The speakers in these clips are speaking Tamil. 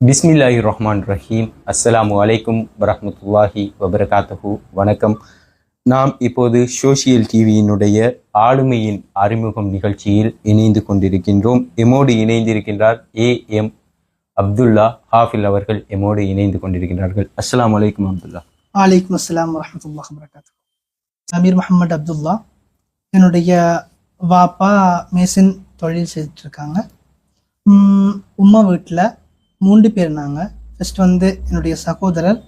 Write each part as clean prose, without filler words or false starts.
பிஸ்மில்லாஹிர்ரஹ்மானிர்ரஹீம். அஸ்ஸலாமு அலைக்கும் வரஹ்மத்துல்லாஹி வபரகாத்துஹு. வணக்கம். நாம் இப்போது சோஷியல் டிவியினுடைய ஆளுமையின் அறிமுகம் நிகழ்ச்சியில் இணைந்து கொண்டிருக்கின்றோம். எமோடு இணைந்திருக்கின்றார் A.M. அப்துல்லா ஹாஃபில் அவர்கள் எமோடு இணைந்து கொண்டிருக்கின்றார்கள். அஸ்ஸலாமு அலைக்கும் அப்துல்லா. வலைக்கும் அஸ்ஸலாம் வரஹ்மத்துல்லாஹி வபரகாத்துஹு. அமீர் முஹம்மது அப்துல்லா. என்னுடைய வாப்பா மேசன் தொழில் செய்துட்டு இருக்காங்க. உம்மா வீட்டில் 3 பேர் நாங்கள். ஃபர்ஸ்ட் என்னுடைய சகோதரர்,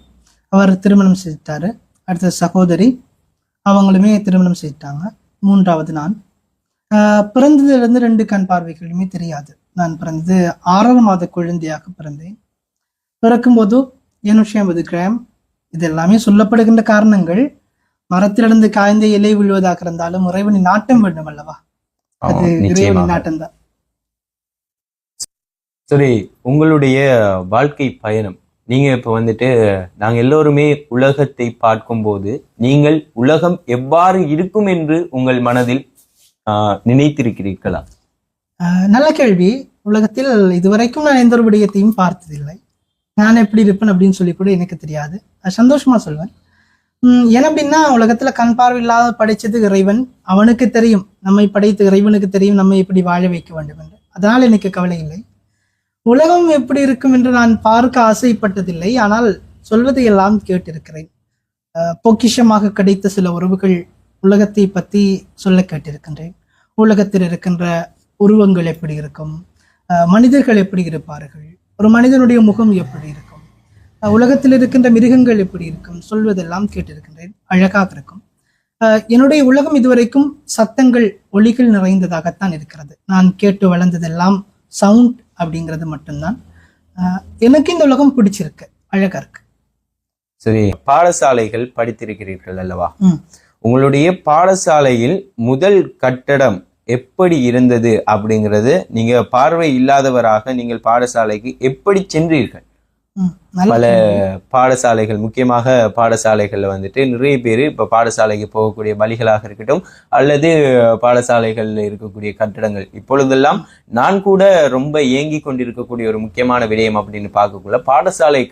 அவர் திருமணம் செய்துட்டாரு. அடுத்த சகோதரி, அவங்களுமே திருமணம் செய்துட்டாங்க. 3வது நான். பிறந்ததுலேருந்து 2 கண் பார்வைகளுமே தெரியாது. நான் பிறந்தது 6 மாத குழந்தையாக பிறந்தேன். பிறக்கும்போது 250 கிராம். இது எல்லாமே சொல்லப்படுகின்ற காரணங்கள் மரத்திலிருந்து காய்ந்த இலை விழுவதாக இருந்தாலும் இறைவனின் நாட்டம் வேண்டும் அல்லவா? அது இறைவனின் நாட்டம் தான். சரி, உங்களுடைய வாழ்க்கை பயணம், நீங்க இப்ப நாங்க எல்லோருமே உலகத்தை பார்க்கும்போது நீங்கள் உலகம் எவ்வாறு இருக்கும் என்று உங்கள் மனதில் நினைத்திருக்கிறீர்களா? நல்ல கேள்வி. உலகத்தில் இதுவரைக்கும் நான் எந்த ஒரு விடயத்தையும் பார்த்ததில்லை. நான் எப்படி இருப்பேன் அப்படின்னு சொல்லி கூட எனக்கு தெரியாது. சந்தோஷமா சொல்வேன். ஏன்னா அப்படின்னா, உலகத்துல கண் பார்வை இல்லாத படைச்சது இறைவன். அவனுக்கு தெரியும், நம்மை படைத்த இறைவனுக்கு தெரியும் நம்மை எப்படி வாழ வைக்க வேண்டும் என்று. அதனால் எனக்கு கவலை இல்லை. உலகம் எப்படி இருக்கும் என்று நான் பார்க்க ஆசைப்பட்டதில்லை. ஆனால் சொல்வதை எல்லாம் கேட்டிருக்கிறேன். பொக்கிஷமாக கிடைத்த சில உறவுகள் உலகத்தை பற்றி சொல்ல கேட்டிருக்கின்றேன். உலகத்தில் இருக்கின்ற உருவங்கள் எப்படி இருக்கும், மனிதர்கள் எப்படி இருப்பார்கள், ஒரு மனிதனுடைய முகம் எப்படி இருக்கும், உலகத்தில் இருக்கின்ற மிருகங்கள் எப்படி இருக்கும், சொல்வதெல்லாம் கேட்டிருக்கின்றேன். அழகாக இருக்கும். என்னுடைய உலகம் இதுவரைக்கும் சத்தங்கள், ஒலிகள் நிறைந்ததாகத்தான் இருக்கிறது. நான் கேட்டு வளர்ந்ததெல்லாம் சவுண்ட் அப்படிங்கிறது மட்டும்தான். எனக்கு இந்த உலகம் பிடிச்சிருக்கு, அழகா இருக்கு. சரி, பாடசாலைகள் படித்திருக்கிறீர்கள் அல்லவா? உங்களுடைய பாடசாலையில் முதல் கட்டடம் எப்படி இருந்தது அப்படிங்கிறது, நீங்க பார்வை இல்லாதவராக நீங்கள் பாடசாலைக்கு எப்படி சென்றீர்கள்? பல பாடசாலைகள், முக்கியமாக பாடசாலைகள்ல நிறைய பேர் இப்ப பாடசாலைக்கு போகக்கூடிய வழிகளாக இருக்கட்டும் அல்லது பாடசாலைகள்ல இருக்கக்கூடிய கட்டடங்கள், இப்பொழுதெல்லாம் நான் கூட ரொம்ப ஏங்கி கொண்டிருக்கக்கூடிய ஒரு முக்கியமான விடயம் அப்படின்னு பார்க்கக்குள்ள, பாடசாலை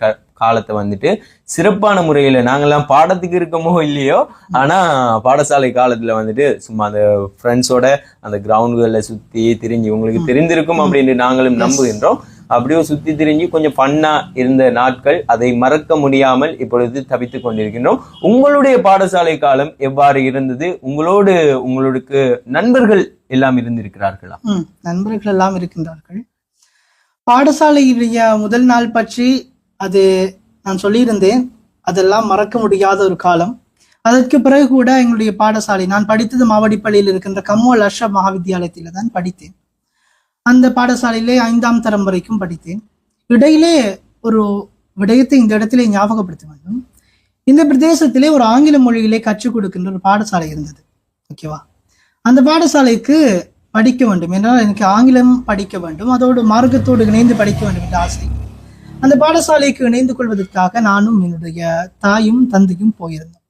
காலத்தை சிறப்பான முறையில நாங்கெல்லாம் பாடத்துக்கு இருக்கமோ இல்லையோ, ஆனா பாடசாலை காலத்துல சும்மா அந்த ஃப்ரெண்ட்ஸோட அந்த கிரவுண்டுகள்ல சுத்தி திரிஞ்சு, உங்களுக்கு தெரிந்திருக்கும் அப்படின்னு நாங்களும் நம்புகின்றோம். அப்படியே சுத்தி திரிஞ்சு கொஞ்சம் ஃபன்னா இருந்த நாட்கள், அதை மறக்க முடியாமல் இப்பொழுது தவித்துக் கொண்டிருக்கின்றோம். உங்களுடைய பாடசாலை காலம் எவ்வாறு இருந்தது? உங்களுக்கு நண்பர்கள் எல்லாம் இருந்திருக்கிறார்களா? நண்பர்கள் எல்லாம் இருக்கின்றார்கள். பாடசாலையுடைய முதல் நாள் பற்றி அது நான் சொல்லியிருந்தேன். அதெல்லாம் மறக்க முடியாத ஒரு காலம். அதற்கு பிறகு கூட எங்களுடைய பாடசாலை, நான் படித்தது மாவடிப்பள்ளியில் இருக்கின்ற கம்மல் அஷ்ரப் மகாவித்யாலயத்தில தான் படித்தேன். அந்த பாடசாலையிலே 5ஆம் தரம் வரைக்கும் படித்தேன். இடையிலே ஒரு விடயத்தை இந்த இடத்திலே ஞாபகப்படுத்த வேண்டும். இந்த பிரதேசத்திலே ஒரு ஆங்கில மொழியிலே கற்றுக் கொடுக்கின்ற ஒரு பாடசாலை இருந்தது. ஓகேவா? அந்த பாடசாலைக்கு படிக்க வேண்டும் என்றால் எனக்கு ஆங்கிலம் படிக்க வேண்டும், அதோடு மார்க்கத்தோடு இணைந்து படிக்க வேண்டும் என்ற ஆசை. அந்த பாடசாலைக்கு இணைந்து கொள்வதற்காக நானும் என்னுடைய தாயும் தந்தையும் போயிருந்தோம்.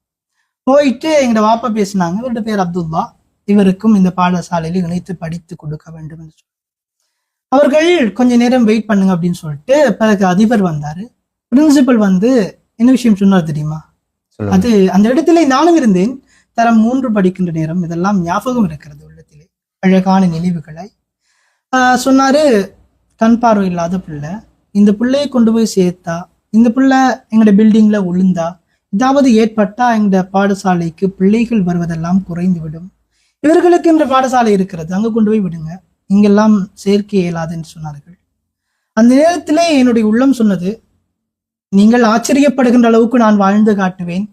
போயிட்டு எங்களோட வாப்பா பேசினாங்க, இவருடைய பேர் அப்துல்லா, இவருக்கும் இந்த பாடசாலையில் இணைத்து படித்து கொடுக்க வேண்டும் என்று. அவர்கள் கொஞ்ச நேரம் வெயிட் பண்ணுங்க அப்படின்னு சொல்லிட்டு பிறகு அதிபர் வந்தாரு. பிரின்சிபல் என்ன விஷயம் சொன்னார் தெரியுமா? அது அந்த இடத்திலே நானும் இருந்தேன். தரம் 3 படிக்கின்ற நேரம். இதெல்லாம் ஞாபகம் இருக்கிறது உள்ளத்திலே, அழகான நினைவுகளை. சொன்னாரு, கண் பார்வை இல்லாத பிள்ளை, இந்த பிள்ளையை கொண்டு போய் சேர்த்தா, இந்த பிள்ளை எங்களோட பில்டிங்ல விழுந்தா, ஏதாவது ஏற்பட்டா எங்க பாடசாலைக்கு பிள்ளைகள் வருவதெல்லாம் குறைந்து விடும். இவர்களுக்கு என்ற பாடசாலை இருக்கிறது, அங்க கொண்டு போய் விடுங்க, இங்கெல்லாம் சேர்க்க இயலாதுன்னு சொன்னார்கள். அந்த நேரத்திலே என்னுடைய உள்ளம் சொன்னது, நீங்கள் ஆச்சரியப்படுகின்ற அளவுக்கு நான் வாழ்ந்து காட்டுவேன்,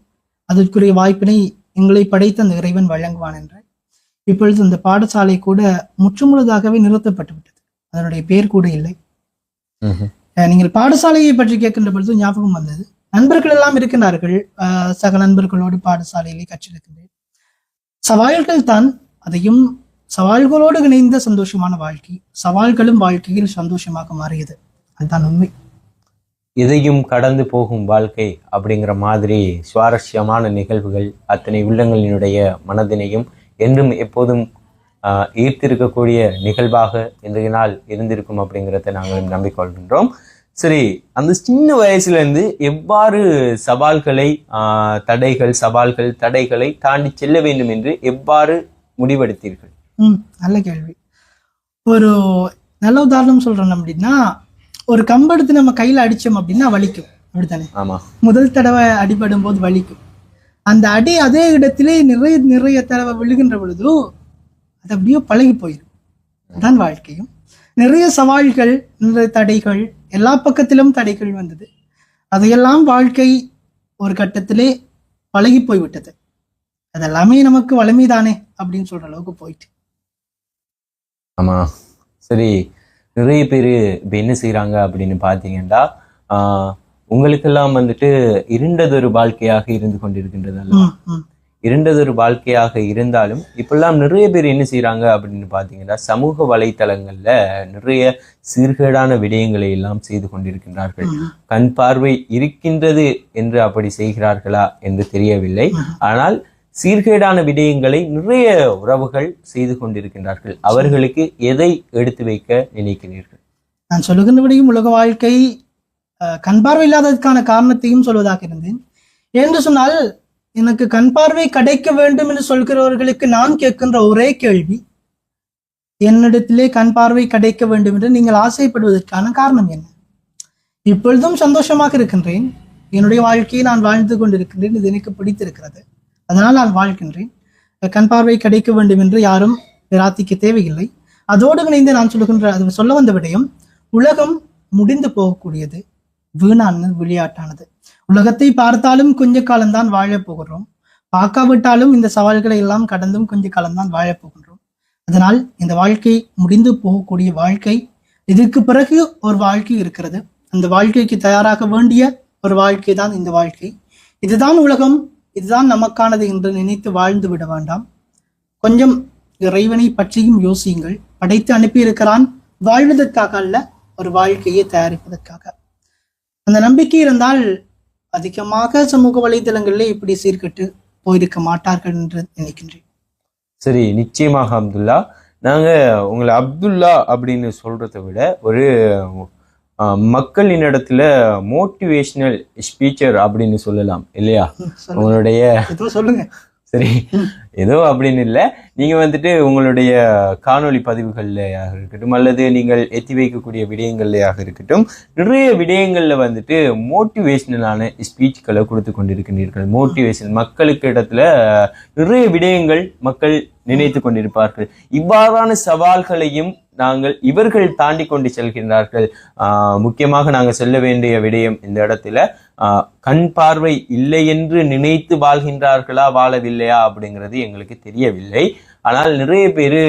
அதற்குரிய வாய்ப்பினை எங்களை படைத்த அந்த இறைவன் வழங்குவான் என்று. இப்பொழுது அந்த பாடசாலை கூட முற்றுமுழுதாகவே நிறுத்தப்பட்டு விட்டது. அதனுடைய பேர் கூட இல்லை. நீங்கள் பாடசாலையை பற்றி கேட்கின்ற பொழுது ஞாபகம் வந்தது. நண்பர்கள் எல்லாம் இருக்கின்றார்கள். சக நண்பர்களோடு பாடசாலையிலே கற்றிருக்கின்றேன். சவால்கள் தான், அதையும் சவால்களோடு இணைந்த சந்தோஷமான வாழ்க்கை. சவால்களும் வாழ்க்கையில் சந்தோஷமாக மாறியது. அதுதான் உண்மை. இதையும் கடந்து போகும் வாழ்க்கை அப்படிங்கிற மாதிரி சுவாரஸ்யமான நிகழ்வுகள் அத்தனை உள்ளங்களினுடைய மனதினையும் என்றும் எப்போதும் ஈர்த்திருக்கக்கூடிய நிகழ்வாக இன்றைய நாள் இருந்திருக்கும் அப்படிங்கிறத நாங்கள் நம்பிக்கொள்கின்றோம். சரி, அந்த சின்ன வயசுல இருந்து எவ்வாறு சவால்களை தடைகளை தாண்டி செல்ல வேண்டும் என்று எவ்வாறு முடிவெடுத்தீர்கள்? நல்ல கேள்வி. ஒரு நல்ல உதாரணம் சொல்றோம் அப்படின்னா, ஒரு கம்பெடுத்து நம்ம கையில அடிச்சோம் அப்படின்னா வலிக்கும், அப்படித்தானே? ஆமா. முதல் தடவை அடிபடும் போது வலிக்கும். அந்த அடி அதே இடத்திலே நிறைய தடவை விழுகின்ற பொழுது அது அப்படியே பழகி போயிடும். அதான் வாழ்க்கையும். நிறைய சவால்கள், நிறைய தடைகள், எல்லா பக்கத்திலும் தடைகள் வந்தது. அதையெல்லாம் வாழ்க்கை ஒரு கட்டத்திலே பழகி போய்விட்டது. அதெல்லாமே நமக்கு வலிமைதானே அப்படின்னு சொல்ற அளவுக்கு போயிட்டு. ஆமா. சரி, நிறைய பேர் இப்போ என்ன செய்யறாங்க அப்படின்னு பார்த்தீங்கன்னா, உங்களுக்கெல்லாம் வந்துட்டு இருண்டதொரு வாழ்க்கையாக இருந்து கொண்டிருக்கின்றது. இருண்டதொரு வாழ்க்கையாக இருந்தாலும் இப்பெல்லாம் நிறைய பேர் என்ன செய்யறாங்க அப்படின்னு பார்த்தீங்கன்னா, சமூக வலைத்தளங்கள்ல நிறைய சீர்கேடான விடயங்களை எல்லாம் செய்து கொண்டிருக்கின்றார்கள். கண் பார்வை இருக்கின்றது என்று அப்படி செய்கிறார்களா என்று தெரியவில்லை. ஆனால் சீர்கேடான விடயங்களை நிறைய உறவுகள் செய்து கொண்டிருக்கின்றார்கள். அவர்களுக்கு எதை எடுத்து வைக்க நினைக்கிறீர்கள்? நான் சொல்லுகின்றபடியும் உலக வாழ்க்கை கண் பார்வை இல்லாததுக்கான காரணத்தையும் சொல்வதாக இருந்தேன். என்று சொன்னால், எனக்கு கண் பார்வை கிடைக்க வேண்டும் என்று சொல்கிறவர்களுக்கு நான் கேட்கின்ற ஒரே கேள்வி, என்னிடத்திலே கண் பார்வை கிடைக்க வேண்டும் என்று நீங்கள் ஆசைப்படுவதற்கான காரணம் என்ன? இப்பொழுதும் சந்தோஷமாக இருக்கின்றேன், என்னுடைய வாழ்க்கையை நான் வாழ்ந்து கொண்டிருக்கின்றேன், இது எனக்கு பிடித்திருக்கிறது, அதனால் நான் வாழ்கின்றேன். கண் பார்வை கிடைக்க வேண்டும் என்று யாரும் பிரார்த்திக்க தேவையில்லை. அதோடு இணைந்து நான் சொல்ல வந்த விடயம், உலகம் முடிந்து போகக்கூடியது, வீணானது, விளையாட்டானது. உலகத்தை பார்த்தாலும் கொஞ்ச காலம்தான் வாழப் போகிறோம், பார்க்காவிட்டாலும் இந்த சவால்களை எல்லாம் கடந்தும் கொஞ்ச காலம்தான் வாழப் போகின்றோம். அதனால் இந்த வாழ்க்கை முடிந்து போகக்கூடிய வாழ்க்கை. இதற்கு பிறகு ஒரு வாழ்க்கை இருக்கிறது. அந்த வாழ்க்கைக்கு தயாராக வேண்டிய ஒரு வாழ்க்கை தான் இந்த வாழ்க்கை. இதுதான் உலகம், இதுதான் நமக்கானது என்று நினைத்து வாழ்ந்து விட வேண்டாம். கொஞ்சம் இறைவனை பற்றியும் யோசியுங்கள். படைத்து அனுப்பியிருக்கிறான் வாழ்வதற்காக அல்ல, ஒரு வாழ்க்கையை தயாரிப்பதற்காக. அந்த நம்பிக்கை இருந்தால் அதிகமாக சமூக வலைதளங்களில் இப்படி சீர்கட்டு போயிருக்க மாட்டார்கள் என்று நினைக்கின்றேன். சரி, நிச்சயமாக அப்துல்லா. நாங்க உங்களை அப்துல்லா அப்படின்னு சொல்றதை விட ஒரு மக்களினிடத்துல மோட்டிவேஷனல் ஸ்பீச்சர் அப்படின்னு சொல்லலாம் இல்லையா? உங்களுடைய சொல்லுங்க. சரி, ஏதோ அப்படின்னு இல்லை, நீங்க வந்துட்டு உங்களுடைய காணொளி பதிவுகள்லையாக இருக்கட்டும் அல்லது நீங்கள் எத்தி வைக்கக்கூடிய விடயங்கள்லையாக இருக்கட்டும், நிறைய விடயங்கள்ல வந்துட்டு மோட்டிவேஷனலான ஸ்பீச்களை கொடுத்து கொண்டிருக்கின்றீர்கள். மோட்டிவேஷன் மக்களுக்கு இடத்துல நிறைய விடயங்கள் மக்கள் நினைத்து கொண்டிருப்பார்கள். இவ்வாறான சவால்களையும் இவர்கள் தாண்டி கொண்டு செல்கின்றார்கள். முக்கியமாக நாங்கள் சொல்ல வேண்டிய விடயம் இந்த இடத்துல, கண் பார்வை இல்லை என்று நினைத்து வாழ்கின்றார்களா வாழவில்லையா அப்படிங்கிறது எங்களுக்கு தெரியவில்லை. ஆனால் நிறைய பேர்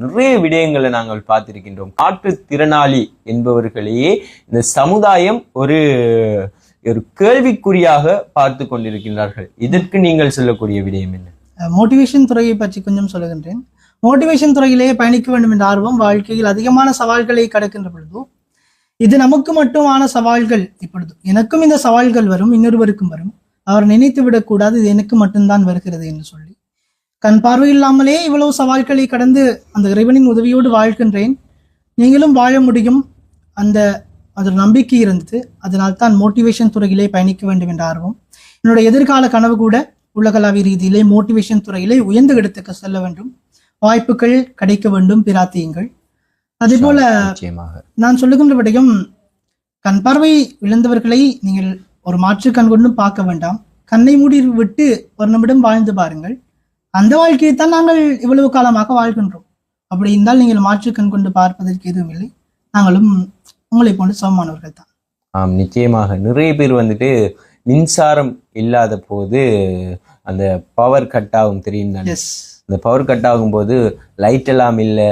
நிறைய விடயங்களை நாங்கள் பார்த்திருக்கின்றோம். மாற்றுத்திறனாளி என்பவர்களையே இந்த சமுதாயம் ஒரு கேள்விக்குறியாக பார்த்து கொண்டிருக்கின்றார்கள். இதற்கு நீங்கள் சொல்லக்கூடிய விடயம் என்ன? மோட்டிவேஷன் துறையை பற்றி கொஞ்சம் சொல்லுகின்றேன். மோட்டிவேஷன் துறையிலேயே பயணிக்க வேண்டும் என்ற ஆர்வம் வாழ்க்கையில் அதிகமான சவால்களை கடக்கின்ற பொழுதோ, இது நமக்கு மட்டுமான சவால்கள். இப்பொழுது எனக்கும் இந்த சவால்கள் வரும், இன்னொருவருக்கும் வரும். அவர் நினைத்து விடக்கூடாது இது எனக்கு மட்டும்தான் வருகிறது என்று சொல்லி. கண் பார்வை இல்லாமலே இவ்வளவு சவால்களை கடந்து அந்த இறைவனின் உதவியோடு வாழ்கின்றேன், நீங்களும் வாழ முடியும். அது நம்பிக்கை இருந்தது. அதனால் தான் மோட்டிவேஷன் துறையிலே பயணிக்க வேண்டும் என்ற ஆர்வம். என்னுடைய எதிர்கால கனவு கூட உலகளாவிய ரீதியிலே மோட்டிவேஷன் துறையிலே உயர்ந்த இடத்துக்கு செல்ல வேண்டும், வாய்ப்புகள் கிடைக்க வேண்டும், பிரார்த்தியுங்கள். அதே போல நான் சொல்லுகின்ற விடயம், கண் பார்வை இழந்தவர்களை நீங்கள் ஒரு மாற்று கண் கொண்டும் பார்க்க வேண்டாம். கண்ணை மூடி விட்டு ஒரு நிமிடம் வாழ்ந்து பாருங்கள். அந்த வாழ்க்கையை தான் நாங்கள் இவ்வளவு காலமாக வாழ்கின்றோம். அப்படி இருந்தால் நீங்கள் மாற்று கண் கொண்டு பார்ப்பதற்கு எதுவும் இல்லை. நாங்களும் உங்களை போன்று சமமானவர்கள் தான். நிச்சயமாக நிறைய பேர் வந்துட்டு மின்சாரம் இல்லாத போது அந்த பவர் கட் ஆகும், தெரியும் தானே? இந்த பவர் கட் ஆகும்போது லைட் எல்லாம் இல்லை,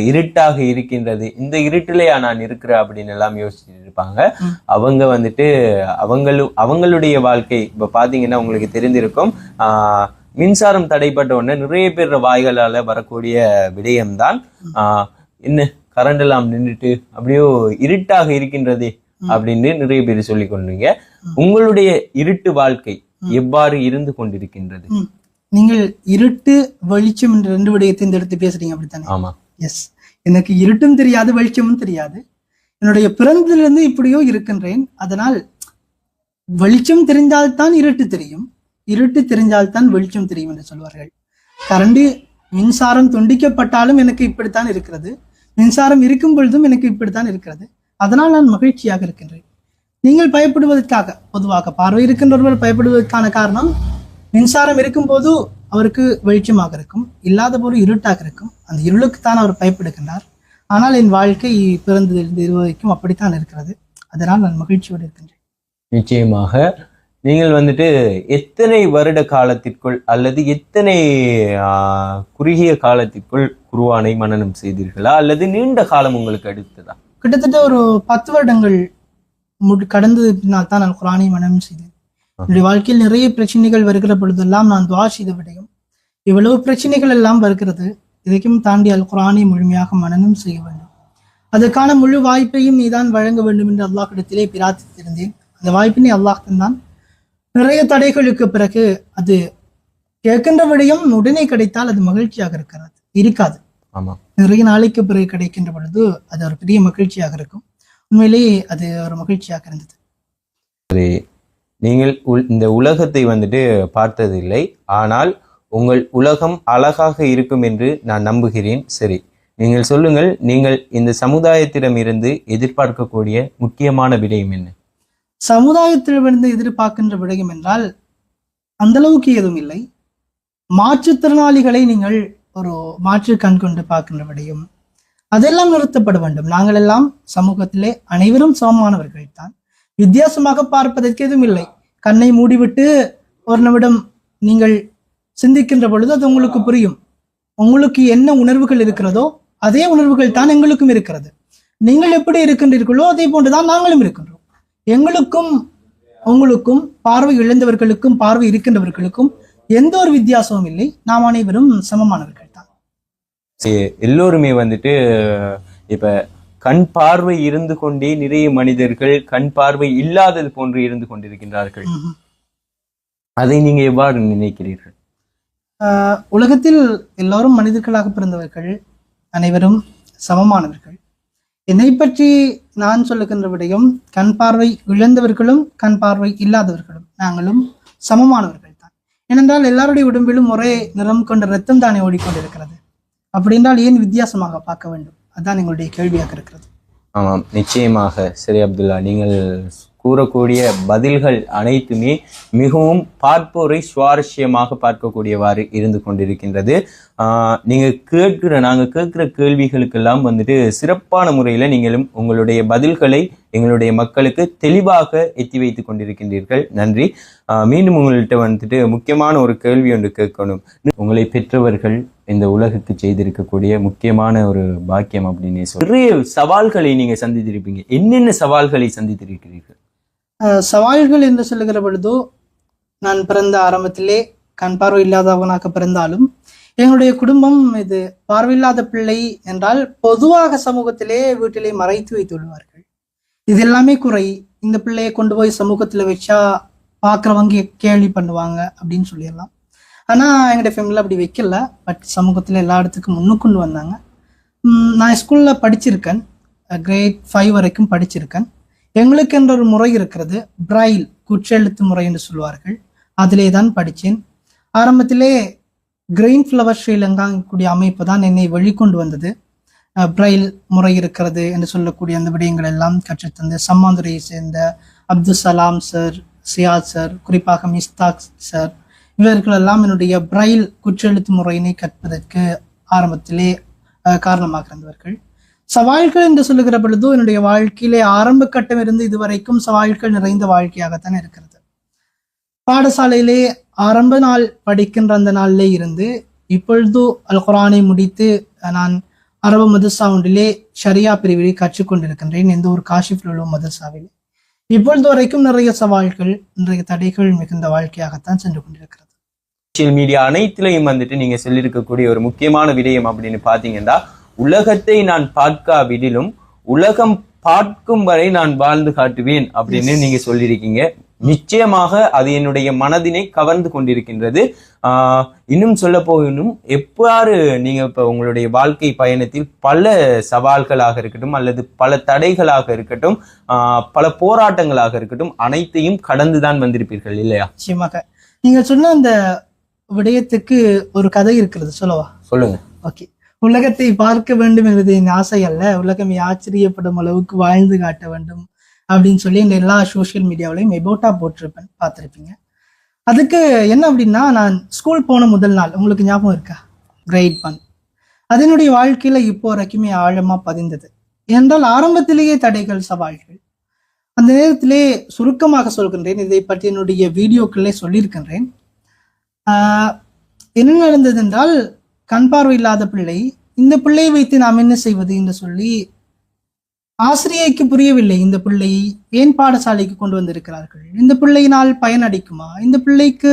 இருட்டாக இருக்கின்றது, இந்த இருட்டிலேயா நான் இருக்கிறேன் அப்படின்னு எல்லாம் யோசிச்சுட்டு இருப்பாங்க. அவங்க வந்துட்டு அவங்களுடைய வாழ்க்கை இப்ப பாத்தீங்கன்னா உங்களுக்கு தெரிந்திருக்கும், மின்சாரம் தடைப்பட்ட உடனே நிறைய பேர் வாய்களால வரக்கூடிய விடயம்தான் என்ன கரண்ட் எல்லாம் நின்றுட்டு அப்படியோ இருட்டாக இருக்கின்றதே அப்படின்னு நிறைய பேர் சொல்லி கொண்டீங்க. உங்களுடைய இருட்டு வாழ்க்கை எவ்வாறு இருந்து கொண்டிருக்கின்றது? நீங்கள் இருட்டு வெளிச்சம் என்ற 2 விடயத்தை இந்த எடுத்து பேசுறீங்க, அப்படித்தானே? ஆமா. எஸ், எனக்கு இருட்டும் தெரியாது வெளிச்சமும் தெரியாது. என்னுடைய பிறந்ததிலிருந்து இப்படியோ இருக்கின்றேன். அதனால் வெளிச்சம் தெரிந்தால்தான் இருட்டு தெரியும், இருட்டு தெரிஞ்சால்தான் வெளிச்சம் தெரியும் என்று சொல்வார்கள். கரண்டு மின்சாரம் துண்டிக்கப்பட்டாலும் எனக்கு இப்படித்தான் இருக்கிறது, மின்சாரம் இருக்கும் பொழுதும் எனக்கு இப்படித்தான் இருக்கிறது. அதனால் நான் மகிழ்ச்சியாக இருக்கின்றேன். நீங்கள் பயப்படுவதற்காக, பொதுவாக பார்வை இருக்கின்றவர்கள் பயப்படுவதற்கான காரணம், மின்சாரம் இருக்கும்போது அவருக்கு வெளிச்சமாக இருக்கும், இல்லாத போது இருட்டாக இருக்கும். அந்த இருளுக்குத்தான் அவர் பயப்படுகின்றார். ஆனால் என் வாழ்க்கை பிறந்ததிலிருந்து இருவரைக்கும் அப்படித்தான் இருக்கிறது. அதனால் நான் மகிழ்ச்சியோடு இருக்கின்றேன். நிச்சயமாக நீங்கள் வந்துட்டு எத்தனை வருட காலத்திற்குள் அல்லது எத்தனை குறுகிய காலத்திற்குள் குர்ஆனை மனனம் செய்தீர்களா, அல்லது நீண்ட காலம் உங்களுக்கு எடுத்ததா? கிட்டத்தட்ட ஒரு 10 வருடங்கள் கடந்தது பின்னால் தான் நான் குர்ஆனை மனனம் செய்தேன். என்னுடைய வாழ்க்கையில் நிறைய பிரச்சனைகள் வருகிற பொழுதெல்லாம் நான் துஆ செய்த விடயம், இவ்வளவு பிரச்சனைகள் எல்லாம் வருகிறது, இதையும் தாண்டி அல் குர்ஆனை முழுமையாக மனனம் செய்ய வேண்டும், அதற்கான முழு வாய்ப்பையும் நீதான் வழங்க வேண்டும் என்று அல்லாஹ்விடத்திலே பிரார்த்தித்திருந்தேன். அந்த வாய்ப்பினை அல்லாஹ் தந்தான். நிறைய தடைகளுக்கு பிறகு அது கேட்கின்ற விடயம் உடனே கிடைத்தால் அது மகிழ்ச்சியாக இருக்காது. ஆமா, நிறைய நாளைக்கு பிறகு கிடைக்கின்ற பொழுது அது ஒரு பெரிய மகிழ்ச்சியாக இருக்கும். உண்மையிலேயே அது ஒரு மகிழ்ச்சியாக இருந்தது. நீங்கள் இந்த உலகத்தை வந்துட்டு பார்த்ததில்லை, ஆனால் உங்கள் உலகம் அழகாக இருக்கும் என்று நான் நம்புகிறேன். சரி, நீங்கள் சொல்லுங்கள், நீங்கள் இந்த சமுதாயத்திடம் இருந்து எதிர்பார்க்கக்கூடிய முக்கியமான விடயம் என்ன? சமுதாயத்திடமிருந்து எதிர்பார்க்கின்ற விடயம் என்றால் அந்த அளவுக்கு எதுவும் இல்லை. மாற்றுத்திறனாளிகளை நீங்கள் ஒரு மாற்று கண் கொண்டு பார்க்கின்ற விடயம், அதெல்லாம் நிறுத்தப்பட வேண்டும். நாங்கள் எல்லாம் சமூகத்திலே அனைவரும் சமமானவர்கள் தான், வித்தியாசமாக பார்ப்பதற்கு எதுவும் இல்லை. கண்ணை மூடிவிட்டு ஒரு நிமிடம் நீங்கள் சிந்திக்கின்ற பொழுது அது உங்களுக்கு புரியும். உங்களுக்கு என்ன உணர்வுகள் இருக்கிறதோ அதே உணர்வுகள் தான் எங்களுக்கும் இருக்கிறது. நீங்கள் எப்படி இருக்கின்றீர்களோ அதே போன்றுதான் நாங்களும் இருக்கின்றோம். எங்களுக்கும் உங்களுக்கும், பார்வை இழந்தவர்களுக்கும் பார்வை இருக்கின்றவர்களுக்கும் எந்த ஒரு வித்தியாசமும் இல்லை. நாம் அனைவரும் சமமானவர்கள் தான். எல்லோருமே வந்துட்டு இப்ப கண் பார்வை இருந்து கொண்டே நிறைய மனிதர்கள் கண் பார்வை இல்லாதது போன்று இருந்து கொண்டிருக்கின்றார்கள். அதை நீங்க எவ்வாறு நினைக்கிறீர்கள்? உலகத்தில் எல்லோரும் மனிதர்களாக பிறந்தவர்கள், அனைவரும் சமமானவர்கள். என்னை பற்றி நான் சொல்லுகின்ற விடயம், கண் பார்வை இழந்தவர்களும் கண் பார்வை இல்லாதவர்களும் நாங்களும் சமமானவர்கள் தான். ஏனென்றால் எல்லாருடைய உடம்பிலும் ஒரே நிறம் கொண்ட ரத்தம் தானே ஓடிக்கொண்டிருக்கிறது. அப்படி என்றால் ஏன் வித்தியாசமாக பார்க்க வேண்டும்? அதுதான் எங்களுடைய கேள்வியாக இருக்கிறது. ஆமாம், நிச்சயமாக. சரி அப்துல்லா, நீங்கள் கூறக்கூடிய பதில்கள் அனைத்துமே மிகவும் பார்ப்போரை சுவாரஸ்யமாக பார்க்கக்கூடியவாறு இருந்து கொண்டிருக்கின்றது. நாங்கள் கேட்கிற கேள்விகளுக்கெல்லாம் வந்துட்டு சிறப்பான முறையில நீங்களும் உங்களுடைய பதில்களை எங்களுடைய மக்களுக்கு தெளிவாக எத்தி வைத்துக் கொண்டிருக்கின்றீர்கள். நன்றி. மீண்டும் உங்கள்கிட்ட வந்துட்டு முக்கியமான ஒரு கேள்வி ஒன்று கேட்கணும். உங்களை பெற்றவர்கள் இந்த உலகுக்கு செய்திருக்கக்கூடிய முக்கியமான ஒரு பாக்கியம் அப்படின்னு சொல்லி நிறைய சவால்களை நீங்க சந்தித்திருப்பீங்க. என்னென்ன சவால்களை சந்தித்திருக்கிறீர்கள்? சவால்கள் என்று சொல்லுகிற பொழுதோ, நான் பிறந்த ஆரம்பத்திலே கண் பார்வை இல்லாதவனாக பிறந்தாலும் எங்களுடைய குடும்பம் இது பார்வையில்லாத பிள்ளை என்றால் பொதுவாக சமூகத்திலே வீட்டிலே மறைத்து வைத்து விடுவார்கள். இது எல்லாமே குறை, இந்த பிள்ளையை கொண்டு போய் சமூகத்துல வச்சா பார்க்குறவங்க கேள்வி பண்ணுவாங்க அப்படின்னு சொல்லிடலாம். ஆனா எங்களுடைய ஃபேமிலியில் அப்படி வைக்கல. பட் சமூகத்துல எல்லா இடத்துக்கும் முன்னுக்கொண்டு வந்தாங்க. நான் ஸ்கூல்ல படிச்சிருக்கேன், கிரேட் 5 வரைக்கும் படிச்சிருக்கேன். எங்களுக்கு என்ற ஒரு முறை இருக்கிறது, பிரைல் குற்றெழுத்து முறை என்று சொல்வார்கள். அதிலே தான் படித்தேன். ஆரம்பத்திலே கிரெயின் ஃப்ளவர் ஸ்ரீலங்கா கூடிய அமைப்பு தான் என்னை வெளிக்கொண்டு வந்தது. பிரைல் முறை இருக்கிறது என்று சொல்லக்கூடிய அந்த விடயங்கள் எல்லாம் கற்றுத்தந்து சம்மாந்துரையை சேர்ந்த அப்துல் சலாம் சார், சியாத் சார், குறிப்பாக மிஸ்தாக் சார், இவர்களெல்லாம் என்னுடைய பிரைல் குற்றெழுத்து முறையினை கற்பதற்கு ஆரம்பத்திலே காரணமாக இருந்தவர்கள். சவால்கள் என்று சொல்லுகிற பொழுது என்னுடைய வாழ்க்கையிலே ஆரம்ப கட்டம் இருந்து இதுவரைக்கும் சவால்கள் நிறைந்த வாழ்க்கையாகத்தான் இருக்கிறது. பாடசாலையிலே ஆரம்ப நாள் படிக்கின்ற அந்த நாளிலே இருந்து இப்பொழுது அல் குர்ஆனை முடித்து நான் அரபு மதரசா ஒன்றிலே ஷரியா பிரிவிலே கற்றுக்கொண்டிருக்கின்றேன், எந்த ஒரு காஷிஃபில் உள்ள மதரசாவிலே. இப்பொழுது வரைக்கும் நிறைய சவால்கள், நிறைய தடைகள் மிகுந்த வாழ்க்கையாகத்தான் சென்று கொண்டிருக்கிறது. சோசியல் மீடியா அனைத்திலையும் வந்துட்டு நீங்க சொல்லியிருக்கக்கூடிய ஒரு முக்கியமான விடயம் அப்படின்னு பாத்தீங்கன்னா, உலகத்தை நான் பார்க்காவிடிலும் உலகம் பார்க்கும் வரை நான் வாழ்ந்து காட்டுவேன் அப்படின்னு நீங்க சொல்லியிருக்கீங்க. நிச்சயமாக அது என்னுடைய மனதினை கவர்ந்து கொண்டிருக்கின்றது. இன்னும் சொல்ல போகணும், எவ்வாறு நீங்க இப்ப உங்களுடைய வாழ்க்கை பயணத்தில் பல சவால்களாக இருக்கட்டும் அல்லது பல தடைகளாக இருக்கட்டும் பல போராட்டங்களாக இருக்கட்டும் அனைத்தையும் கடந்துதான் வந்திருப்பீர்கள் இல்லையா? நிச்சயமாக. நீங்க சொன்ன அந்த விடயத்துக்கு ஒரு கதை இருக்கிறது, சொல்லவா? சொல்லுங்க. ஓகே. உலகத்தை பார்க்க வேண்டும் என்பது என் ஆசை அல்ல, உலகமே ஆச்சரியப்படும் அளவுக்கு வாழ்ந்து காட்ட வேண்டும் அப்படின்னு சொல்லி இந்த எல்லா சோசியல் மீடியாவிலையும் எபோட்டா போட்டிருப்பேன், பார்த்துருப்பீங்க. அதுக்கு என்ன அப்படின்னா, நான் ஸ்கூல் போன முதல் நாள் உங்களுக்கு ஞாபகம் இருக்கா? கிரேட் 1. அதனுடைய வாழ்க்கையில இப்போ வரைக்குமே ஆழமா பதிந்தது. ஏனென்றால் ஆரம்பத்திலேயே தடைகள், சவால்கள். அந்த நேரத்திலே சுருக்கமாக சொல்கின்றேன், இதை பற்றி என்னுடைய வீடியோக்களே சொல்லியிருக்கின்றேன். என்ன நடந்தது என்றால், கண் பார்வை இல்லாத பிள்ளை, இந்த பிள்ளையை வைத்து நாம் என்ன செய்வது என்று சொல்லி ஆசிரியைக்கு புரியவில்லை. இந்த பிள்ளையை ஏன் பாடசாலைக்கு கொண்டு வந்திருக்கிறார்கள், இந்த பிள்ளையினால் பயனடைக்குமா, இந்த பிள்ளைக்கு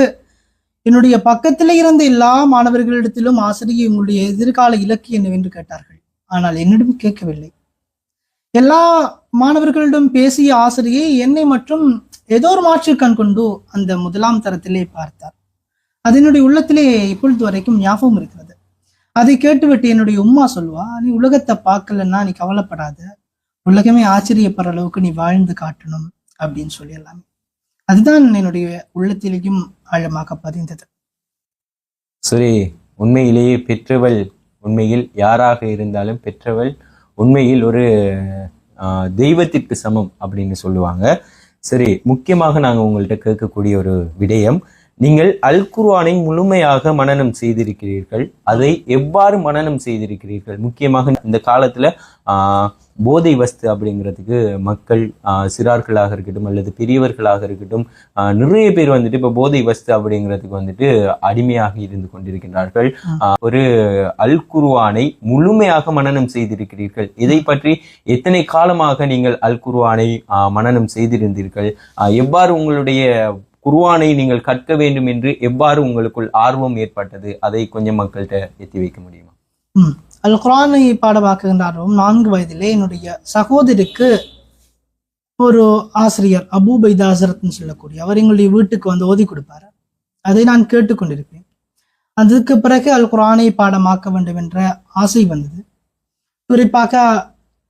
என்னுடைய பக்கத்தில் இருந்த எல்லா மாணவர்களிடத்திலும் ஆசிரியை உங்களுடைய எதிர்கால இலக்கு என்னவென்று கேட்டார்கள். ஆனால் என்னிடம் கேட்கவில்லை. எல்லா மாணவர்களிடம் பேசிய ஆசிரியை என்னை மற்றும் ஏதோ ஒரு மாற்று கண் கொண்டு அந்த முதலாம் தரத்திலே பார்த்தார். அதனுடைய உள்ளத்திலே இப்பொழுது வரைக்கும் ஞாபகம் இருக்கிறது. அதை கேட்டுவிட்டு என்னுடைய உம்மா சொல்வா, நீ உலகத்தை பார்க்கலன்னா நீ கவலைப்படாத, உலகமே ஆச்சரியப்படுற அளவுக்கு நீ வாழ்ந்து காட்டணும் அப்படின்னு சொல்லி எல்லாமே. அதுதான் என்னுடைய உள்ளத்திலேயும் ஆழமாக பதிந்தது. சரி, உண்மையிலேயே பெற்றவள், உண்மையில் யாராக இருந்தாலும் பெற்றவள் உண்மையில் ஒரு தெய்வத்திற்கு சமம் அப்படின்னு சொல்லுவாங்க. சரி, முக்கியமாக நாங்கள் உங்கள்கிட்ட கேட்கக்கூடிய ஒரு விடயம், நீங்கள் அல் குர்ஆனை முழுமையாக மனனம் செய்திருக்கிறீர்கள். அதை எவ்வாறு மனனம் செய்திருக்கிறீர்கள்? முக்கியமாக இந்த காலத்துல போதை வஸ்து அப்படிங்கிறதுக்கு மக்கள் சிறார்களாக இருக்கட்டும் அல்லது பெரியவர்களாக இருக்கட்டும் நிறைய பேர் வந்துட்டு இப்ப போதை வஸ்து அப்படிங்கிறதுக்கு வந்துட்டு அடிமையாக இருந்து கொண்டிருக்கின்றார்கள். ஒரு அல் குர்ஆனை முழுமையாக மனனம் செய்திருக்கிறீர்கள். இதை பற்றி எத்தனை காலமாக நீங்கள் அல் குர்ஆனை மனனம் செய்திருந்தீர்கள்? எவ்வாறு உங்களுடைய குர்ஆனை நீங்கள் கற்க வேண்டும் என்று எவ்வாறு உங்களுக்குள் ஆர்வம் ஏற்பட்டது? அதை கொஞ்சம் மக்கள்கிட்ட எத்தி வைக்க முடியுமா? அல் குர்ஆனை பாடமாக்குகின்ற ஆர்வம் 4 வயதிலே என்னுடைய சகோதரிக்கு ஒரு ஆசிரியர் அபு பைதா ஹஸரத்னு சொல்லக்கூடிய அவர் எங்களுடைய வீட்டுக்கு வந்து ஓதி கொடுப்பாரு. அதை நான் கேட்டுக்கொண்டிருப்பேன். அதுக்கு பிறகு அல் குர்ஆனை பாடமாக்க வேண்டும் என்ற ஆசை வந்தது. குறிப்பாக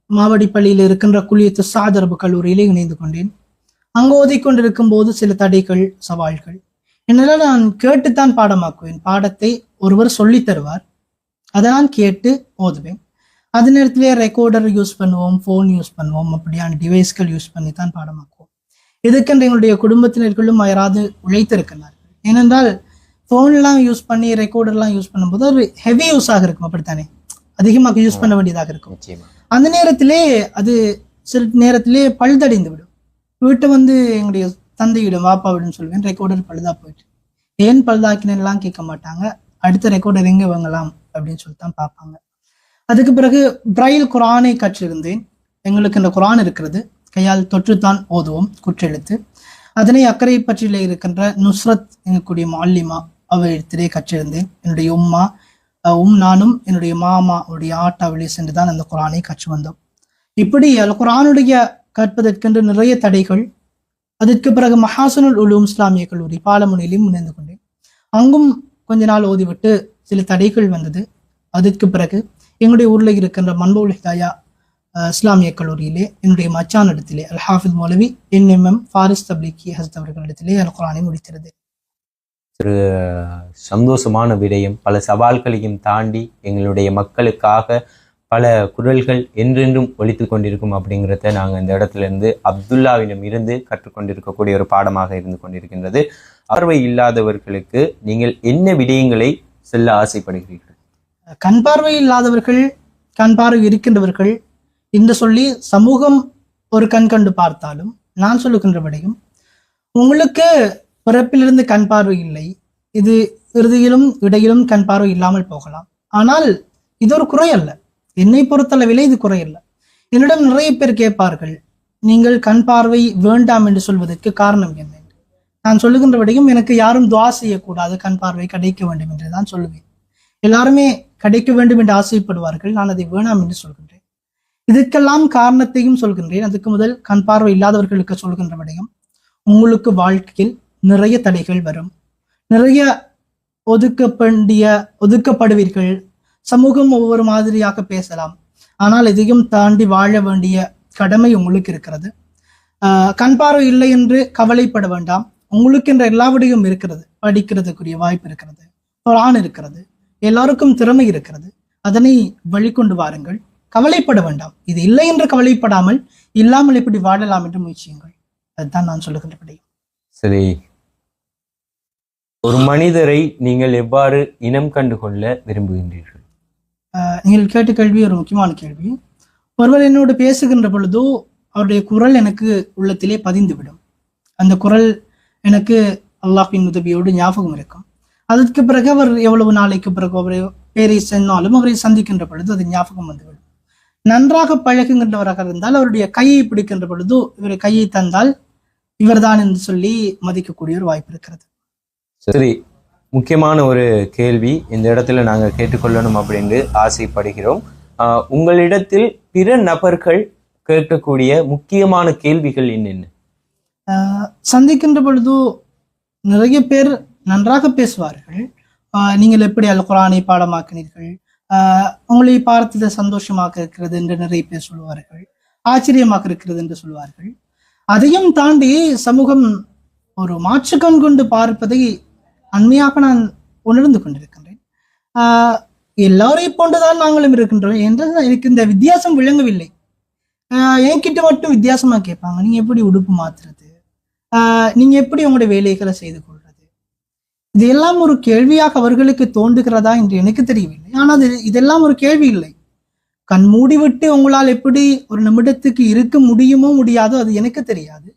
மாவடிப்பள்ளியில் இருக்கின்ற குலியத்து சாத் அரபு கல்லூரியிலே இணைந்து கொண்டேன். அங்கு ஓதிக்கொண்டிருக்கும் போது சில தடைகள், சவால்கள். என்னால் நான் கேட்டுத்தான் பாடமாக்குவேன். பாடத்தை ஒருவர் சொல்லி தருவார், அதை நான் கேட்டு ஓதுவேன். அதே நேரத்திலே ரெக்கார்டர் யூஸ் பண்ணுவோம், ஃபோன் யூஸ் பண்ணுவோம், அப்படியான டிவைஸ்கள் யூஸ் பண்ணி தான் பாடமாக்குவோம். இதுக்கென்று எங்களுடைய குடும்பத்தினர்களும் யாராவது உழைத்திருக்கிறார்கள். ஏனென்றால் ஃபோன்லாம் யூஸ் பண்ணி ரெக்கார்டர்லாம் யூஸ் பண்ணும்போது ஒரு ஹெவி யூஸாக இருக்கும், அப்படித்தானே, அதிகமாக யூஸ் பண்ண வேண்டியதாக இருக்கும். அந்த நேரத்திலே அது சில நேரத்திலே பழுதடைந்து விடும். வீட்டை வந்து எங்களுடைய தந்தையிடம், வாப்பாவிடம் சொல்வேன், ரெக்கார்டர் பழுதா போயிட்டு, ஏன் பழுதாக்கினெல்லாம் கேட்க மாட்டாங்க, அடுத்த ரெக்கார்டர் எங்க வாங்கலாம் அப்படின்னு சொல்லித்தான் பார்ப்பாங்க. அதுக்கு பிறகு பிரைல் குர்ஆனை கற்றிருந்தேன். எங்களுக்கு இந்த குர்ஆன் இருக்கிறது, கையால் தொற்றுத்தான் ஓதுவோம், குற்றெழுத்து. அதனை அக்கறை பற்றியில இருக்கின்ற நுஸ்ரத் எங்கக்கூடிய மாலிமா அவரிடத்திலே கற்றிருந்தேன். என்னுடைய உம்மா நானும் என்னுடைய மாமா அவருடைய ஆட்டாவிலே சென்றுதான் அந்த குர்ஆனை கற்று வந்தோம். இப்படி அல் குர்ஆனுடைய கற்பதற்கென்று நிறைய தடைகள். அதற்கு பிறகு மஹாசனுல் உலூம் இஸ்லாமிய கல்லூரி பாலமுனையிலும் இணைந்து கொண்டேன். அங்கும் கொஞ்ச நாள் ஓதிவிட்டு சில தடைகள் வந்தது. அதற்கு பிறகு எங்களுடைய ஊர்ல இருக்கின்ற மன்பவுல் ஹிதாயா இஸ்லாமிய கல்லூரியிலே என்னுடைய மச்சான் இடத்திலே அல் ஹாஃபிஸ் மௌலவி NMM ஃபாரிஸ் தப்லீகி ஹஸ்ரத் அவர்களிடத்திலே அல் குர்ஆனை முடித்திருந்தேன். ஒரு சந்தோஷமான விடயம். பல சவால்களையும் தாண்டி எங்களுடைய மக்களுக்காக பல குரல்கள் என்றென்றும் ஒலித்து கொண்டிருக்கும் அப்படிங்கிறத நாங்கள் இந்த இடத்துல இருந்து அப்துல்லாவிடம் இருந்து கற்றுக்கொண்டிருக்கக்கூடிய ஒரு பாடமாக இருந்து கொண்டிருக்கின்றது. பார்வை இல்லாதவர்களுக்கு நீங்கள் என்ன விடயங்களை சொல்ல ஆசைப்படுகிறீர்கள்? கண் பார்வை இல்லாதவர்கள், கண் பார்வை இருக்கின்றவர்கள் என்று சொல்லி சமூகம் ஒரு கண் கண்டு பார்த்தாலும் நான் சொல்லுகின்ற விடயம், உங்களுக்கு பிறப்பிலிருந்து கண் பார்வை இல்லை, இது இறுதியிலும் இடையிலும் கண் பார்வை இல்லாமல் போகலாம். ஆனால் இது ஒரு குறை அல்ல. என்னை பொறுத்தளவிலே இது குறையல்ல. என்னிடம் நிறைய பேர் கேட்பார்கள், நீங்கள் கண் பார்வை வேண்டாம் என்று சொல்வதற்கு காரணம் என்ன? நான் சொல்லுகின்ற விடையும், எனக்கு யாரும் துவா செய்யக்கூடாது, கண் பார்வை கிடைக்க வேண்டும் என்று தான் சொல்லுவேன். எல்லாருமே கிடைக்க வேண்டும் என்று ஆசைப்படுவார்கள், நான் அதை வேணாம் என்று சொல்கின்றேன். இதுக்கெல்லாம் காரணத்தையும் சொல்கின்றேன். அதுக்கு முதல் கண் பார்வை இல்லாதவர்களுக்கு சொல்கின்ற விடயம், உங்களுக்கு வாழ்க்கையில் நிறைய தடைகள் வரும், நிறைய ஒதுக்கப்படுவீர்கள். சமூகம் ஒவ்வொரு மாதிரியாக பேசலாம். ஆனால் இதையும் தாண்டி வாழ வேண்டிய கடமை உங்களுக்கு இருக்கிறது. கண் பார்வை இல்லை என்று கவலைப்பட வேண்டாம். உங்களுக்கு என்ற எல்லா விடையும் இருக்கிறது. படிக்கிறதுக்குரிய வாய்ப்பு இருக்கிறது, ஆண் இருக்கிறது, எல்லாருக்கும் திறமை இருக்கிறது. அதனை வெளிக்கொண்டு வாருங்கள். கவலைப்பட வேண்டாம். இது இல்லை என்று கவலைப்படாமல் இல்லாமல் எப்படி வாழலாம் என்று முயற்சியுங்கள். அதுதான் நான் சொல்லுகின்ற விடயம். சரி, ஒரு மனிதரை நீங்கள் எவ்வாறு இனம் கண்டு கொள்ள விரும்புகின்றீர்கள்? நீங்கள் கேட்ட கேள்வி ஒரு முக்கியமான கேள்வி. ஒருவர் என்னோடு பேசுகின்ற பொழுதோ அவருடைய குரல் எனக்கு உள்ளத்திலே பதிந்துவிடும். அந்த குரல் எனக்கு அல்லாஹ்வின் உதவியோடு ஞாபகம் இருக்கும். அதற்கு பிறகு அவர் எவ்வளவு நாளைக்கு பிறகு அவரை பேரை சென்னாலும் அவரை சந்திக்கின்ற பொழுது அது ஞாபகம் வந்துவிடும். நன்றாக பழகுகின்றவராக இருந்தால் அவருடைய கையை பிடிக்கின்ற பொழுதோ இவரை கையை தந்தால் இவர்தான் என்று சொல்லி மதிக்கக்கூடிய ஒரு வாய்ப்பு இருக்கிறது. சரி, முக்கியமான ஒரு கேள்வி இந்த இடத்துல நாங்கள் கேட்டுக்கொள்ளணும் அப்படின்னு ஆசைப்படுகிறோம். உங்களிடத்தில் பிற நபர்கள் கேட்கக்கூடிய முக்கியமான கேள்விகள் என்னென்ன? சந்திக்கின்ற பொழுதோ நிறைய பேர் நன்றாக பேசுவார்கள். நீங்கள் எப்படி அல் குர்ஆனை பாடமாக்கினீர்கள், உங்களை பார்த்தது சந்தோஷமாக இருக்கிறது என்று நிறைய பேர் சொல்வார்கள். ஆச்சரியமாக இருக்கிறது என்று சொல்வார்கள். அதையும் தாண்டி சமூகம் ஒரு மாற்றுக்கண் கொண்டு பார்ப்பதை அண்மையாக நான் உணர்ந்து கொண்டிருக்கின்றேன். எல்லாரையும் போன்றுதான் நாங்களும் இருக்கின்றோம் என்று எனக்கு இந்த வித்தியாசம் விளங்கவில்லை. என்கிட்ட மட்டும் வித்தியாசமா கேட்பாங்க. நீங்க எப்படி உடுப்பு மாத்துறது, நீங்க எப்படி உங்களுடைய வேலைகளை செய்து கொள்றது, இது எல்லாம் ஒரு கேள்வியாக அவர்களுக்கு தோன்றுகிறதா என்று எனக்கு தெரியவில்லை. ஆனால் இதெல்லாம் ஒரு கேள்வி இல்லை. கண் மூடிவிட்டு உங்களால் எப்படி ஒரு நிமிடத்துக்கு இருக்க முடியுமோ முடியாதோ அது எனக்கு தெரியாது.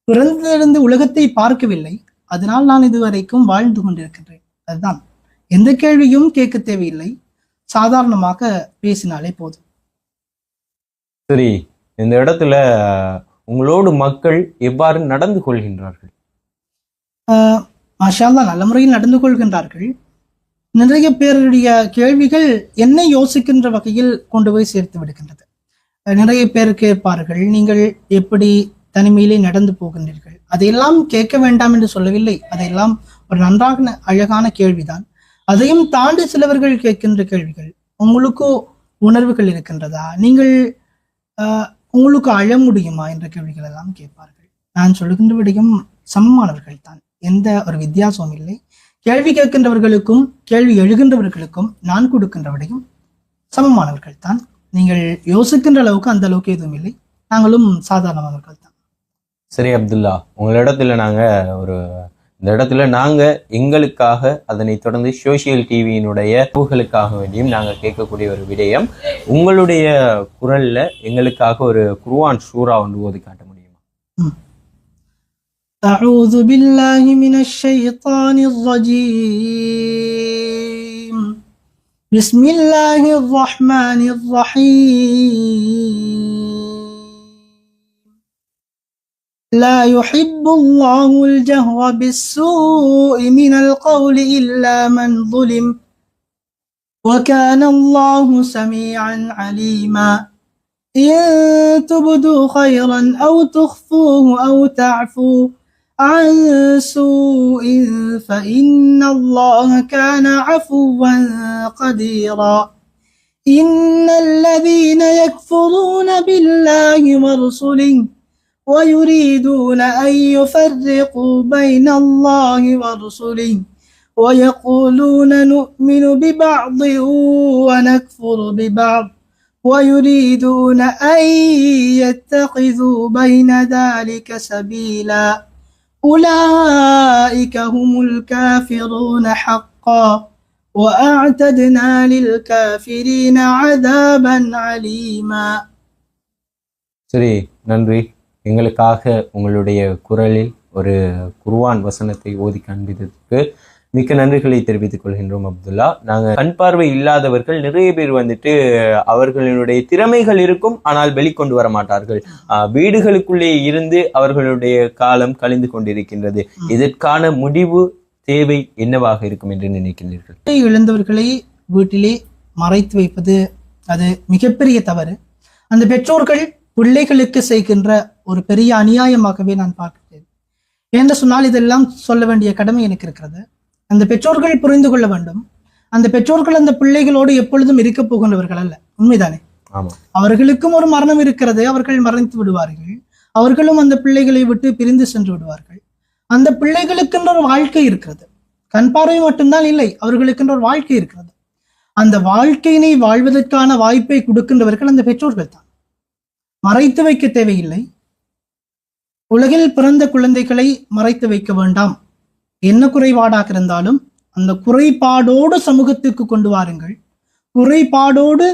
பிறந்திலிருந்து உலகத்தை பார்க்கவில்லை, அதனால் நான் இதுவரைக்கும் வாழ்ந்து கொண்டிருக்கின்றேன். அதுதான், எந்த கேள்வியும் கேட்க தேவையில்லை, சாதாரணமாக பேசினாலே போதும். சரி, இந்த இடத்துல உங்களோடு மக்கள் எவ்வாறு நடந்து கொள்கின்றார்கள்? மாஷா அல்லாஹ், நல்ல முறையில் நடந்து கொள்கின்றார்கள். நிறைய பேருடைய கேள்விகள் என்னை யோசிக்கின்ற வகையில் கொண்டு போய் சேர்த்து விடுகின்றது. நிறைய பேர் கேட்பார்கள், நீங்கள் எப்படி தனிமையிலே நடந்து போகின்றீர்கள்? அதையெல்லாம் கேட்க வேண்டாம் என்று சொல்லவில்லை. அதையெல்லாம் ஒரு நன்றாக அழகான கேள்விதான். அதையும் தாண்டி சிலவர்கள் கேட்கின்ற கேள்விகள், உங்களுக்கு உணர்வுகள் இருக்கின்றதா, நீங்கள் உங்களுக்கு அழ முடியுமா என்ற கேள்விகள் எல்லாம் கேட்பார்கள். நான் சொல்லுகின்ற விடையும் சமமானவர்கள் தான், எந்த ஒரு வித்தியாசமும் இல்லை. கேள்வி கேட்கின்றவர்களுக்கும் கேள்வி எழுகின்றவர்களுக்கும் நான் கொடுக்கின்ற விடையும் சமமானவர்கள் தான். நீங்கள் யோசிக்கின்ற அளவுக்கு அந்த அளவுக்கு எதுவும் இல்லை, நாங்களும் சாதாரணமானவர்கள் தான். சரி அப்துல்லா, உங்களிடத்துல இந்த இடத்துல நாங்க எங்களுக்காக, அதனை தொடர்ந்து சோசியல் டிவியினுடைய புகழுக்காக வேண்டியும் நாங்க கேட்கக்கூடிய ஒரு விடயம், உங்களுடைய குரல்ல எங்களுக்காக ஒரு குர்ஆன் சூரா ஒன்று ஓதி காட்ட முடியுமா? أعوذ بالله من الشيطان الرجيم. بسم الله الرحمن الرحيم. لا يحب الله الجهر بالسوء من القول إلا من ظلم وكان الله سميعا عليما. إن تبدوا خيرا أو تخفوه أو تعفوا عن سوء فإن الله كان عفوا قديرا. إن الذين يكفرون بالله ورسله ويريدون أن يفرقوا بين الله ورسله ويقولون نؤمن ببعض ونكفر ببعض ويريدون أن يتخذوا بين ذلك سبيلا أولئك هم الكافرون حقا وأعتدنا للكافرين عذابا عليما. சரி, நன்றி. எங்களுக்காக உங்களுடைய குரலில் ஒரு குர்ஆன் வசனத்தை ஓதி காண்பித்ததற்கு மிக்க நன்றிகளை தெரிவித்துக் கொள்கின்றோம் அப்துல்லா. நாங்க கண் பார்வை இல்லாதவர்கள் நிறைய பேர் அவர்களுடைய திறமைகள் இருக்கும், ஆனால் வெளிக்கொண்டு வர மாட்டார்கள். வீடுகளுக்குள்ளே இருந்து அவர்களுடைய காலம் கழிந்து கொண்டிருக்கின்றது. இதற்கான முடிவு தேவை என்னவாக இருக்கும் என்று நினைக்கின்றீர்கள்? இழந்தவர்களை வீட்டிலே மறைத்து வைப்பது அது மிகப்பெரிய தவறு. அந்த பெற்றோர்கள் பிள்ளைகளுக்கு செய்கின்ற ஒரு பெரிய அநியாயமாகவே நான் பார்க்கிறேன். என்று சொன்னால் இதெல்லாம் சொல்ல வேண்டிய கடமை எனக்கு இருக்கிறது. அந்த பெற்றோர்கள் புரிந்து கொள்ள வேண்டும். அந்த பெற்றோர்கள் அந்த பிள்ளைகளோடு எப்பொழுதும் இருக்க போகின்றவர்கள் அல்ல. உண்மைதானே? அவர்களுக்கும் ஒரு மரணம் இருக்கிறது. அவர்கள் மரணித்து விடுவார்கள். அவர்களும் அந்த பிள்ளைகளை விட்டு பிரிந்து சென்று விடுவார்கள். அந்த பிள்ளைகளுக்கென்ற ஒரு வாழ்க்கை இருக்கிறது. கண் பார்வை மட்டும்தான் இல்லை, அவர்களுக்கென்ற ஒரு வாழ்க்கை இருக்கிறது. அந்த வாழ்க்கையினை வாழ்வதற்கான வாய்ப்பை கொடுக்கின்றவர்கள் அந்த பெற்றோர்கள் தான். மறைத்து வைக்க தேவையில்லை. உலகில் பிறந்த குழந்தைகளை மறைத்து வைக்க வேண்டாம். என்ன குறைபாடாக இருந்தாலும் அந்த குறைபாடோடு சமூகத்துக்கு கொண்டு வாருங்கள். குறைபாடோடு